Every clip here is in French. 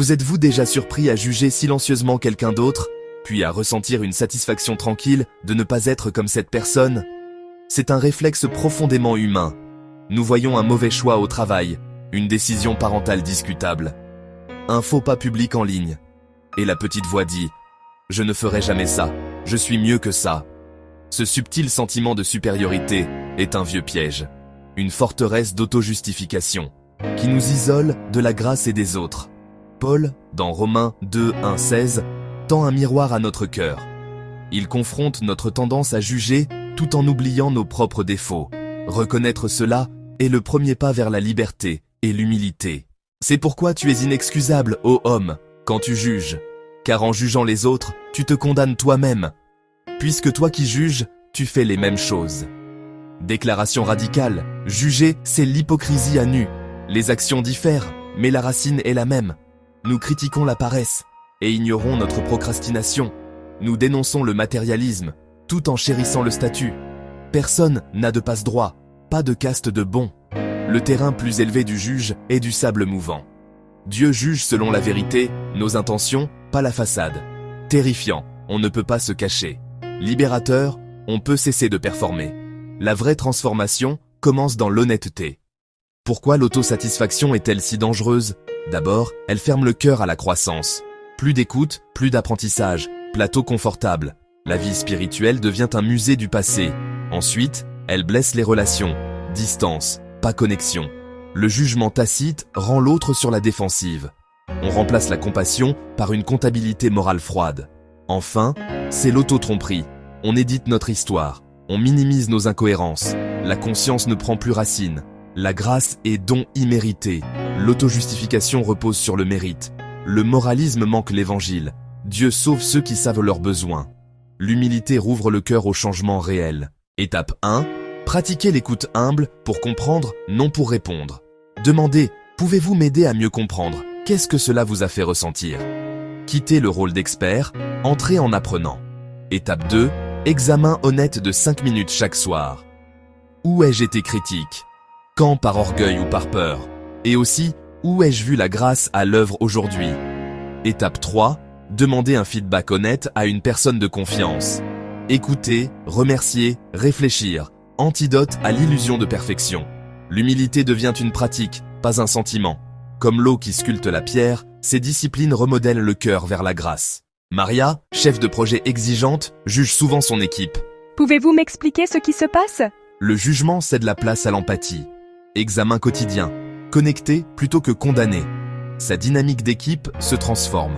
Vous êtes-vous déjà surpris à juger silencieusement quelqu'un d'autre, puis à ressentir une satisfaction tranquille de ne pas être comme cette personne? C'est un réflexe profondément humain. Nous voyons un mauvais choix au travail, une décision parentale discutable, un faux pas public en ligne. Et la petite voix dit « Je ne ferai jamais ça, je suis mieux que ça ». Ce subtil sentiment de supériorité est un vieux piège, une forteresse d'auto-justification, qui nous isole de la grâce et des autres. Paul, dans Romains 2, 1, 16, tend un miroir à notre cœur. Il confronte notre tendance à juger tout en oubliant nos propres défauts. Reconnaître cela est le premier pas vers la liberté et l'humilité. C'est pourquoi tu es inexcusable, ô homme, quand tu juges. Car en jugeant les autres, tu te condamnes toi-même. Puisque toi qui juges, tu fais les mêmes choses. Déclaration radicale, juger, c'est l'hypocrisie à nu. Les actions diffèrent, mais la racine est la même. Nous critiquons la paresse et ignorons notre procrastination. Nous dénonçons le matérialisme, tout en chérissant le statut. Personne n'a de passe-droit, pas de caste de bon. Le terrain plus élevé du juge est du sable mouvant. Dieu juge selon la vérité, nos intentions, pas la façade. Terrifiant, on ne peut pas se cacher. Libérateur, on peut cesser de performer. La vraie transformation commence dans l'honnêteté. Pourquoi l'autosatisfaction est-elle si dangereuse? D'abord, elle ferme le cœur à la croissance. Plus d'écoute, plus d'apprentissage, plateau confortable. La vie spirituelle devient un musée du passé. Ensuite, elle blesse les relations. Distance, pas connexion. Le jugement tacite rend l'autre sur la défensive. On remplace la compassion par une comptabilité morale froide. Enfin, c'est l'auto-tromperie. On édite notre histoire. On minimise nos incohérences. La conscience ne prend plus racine. La grâce est don immérité. L'auto-justification repose sur le mérite. Le moralisme manque l'évangile. Dieu sauve ceux qui savent leurs besoins. L'humilité rouvre le cœur au changement réel. Étape 1. Pratiquez l'écoute humble pour comprendre, non pour répondre. Demandez, pouvez-vous m'aider à mieux comprendre? Qu'est-ce que cela vous a fait ressentir? Quittez le rôle d'expert, entrez en apprenant. Étape 2. Examen honnête de 5 minutes chaque soir. Où ai-je été critique? Quand par orgueil ou par peur? Et aussi, où ai-je vu la grâce à l'œuvre aujourd'hui? Étape 3. Demandez un feedback honnête à une personne de confiance. Écouter, remercier, réfléchir. Antidote à l'illusion de perfection. L'humilité devient une pratique, pas un sentiment. Comme l'eau qui sculpte la pierre, ces disciplines remodèlent le cœur vers la grâce. Maria, chef de projet exigeante, juge souvent son équipe. Pouvez-vous m'expliquer ce qui se passe? Le jugement cède la place à l'empathie. Examen quotidien. Connecté plutôt que condamné. Sa dynamique d'équipe se transforme.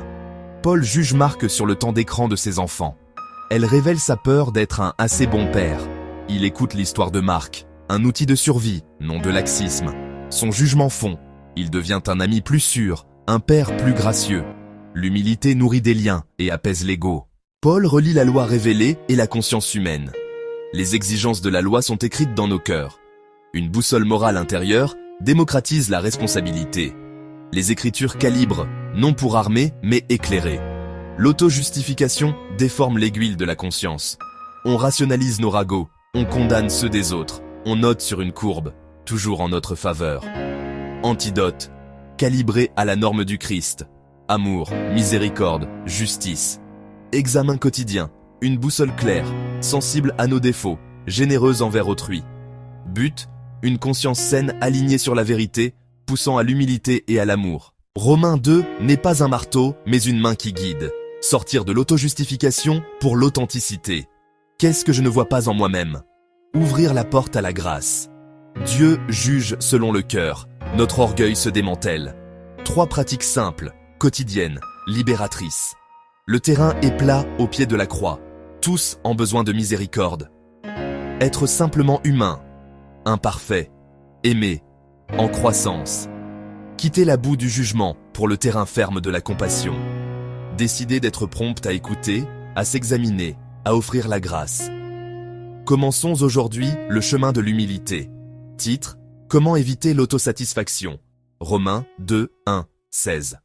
Paul juge Marc sur le temps d'écran de ses enfants. Elle révèle sa peur d'être un assez bon père. Il écoute l'histoire de Marc, un outil de survie, non de laxisme. Son jugement fond. Il devient un ami plus sûr, un père plus gracieux. L'humilité nourrit des liens et apaise l'ego. Paul relie la loi révélée et la conscience humaine. Les exigences de la loi sont écrites dans nos cœurs. Une boussole morale intérieure démocratise la responsabilité. Les Écritures calibrent, non pour armer, mais éclairer. L'auto-justification déforme l'aiguille de la conscience. On rationalise nos ragots, on condamne ceux des autres, on note sur une courbe, toujours en notre faveur. Antidote, calibré à la norme du Christ. Amour, miséricorde, justice. Examen quotidien, une boussole claire, sensible à nos défauts, généreuse envers autrui. But, une conscience saine alignée sur la vérité, poussant à l'humilité et à l'amour. Romains 2 n'est pas un marteau, mais une main qui guide. Sortir de l'auto-justification pour l'authenticité. Qu'est-ce que je ne vois pas en moi-même? Ouvrir la porte à la grâce. Dieu juge selon le cœur. Notre orgueil se démantèle. 3 pratiques simples, quotidiennes, libératrices. Le terrain est plat au pied de la croix. Tous ont besoin de miséricorde. Être simplement humain, imparfait, aimer, en croissance. Quitter la boue du jugement pour le terrain ferme de la compassion. Décider d'être prompt à écouter, à s'examiner, à offrir la grâce. Commençons aujourd'hui le chemin de l'humilité. Titre: Comment éviter l'autosatisfaction. Romains 2, 1, 16.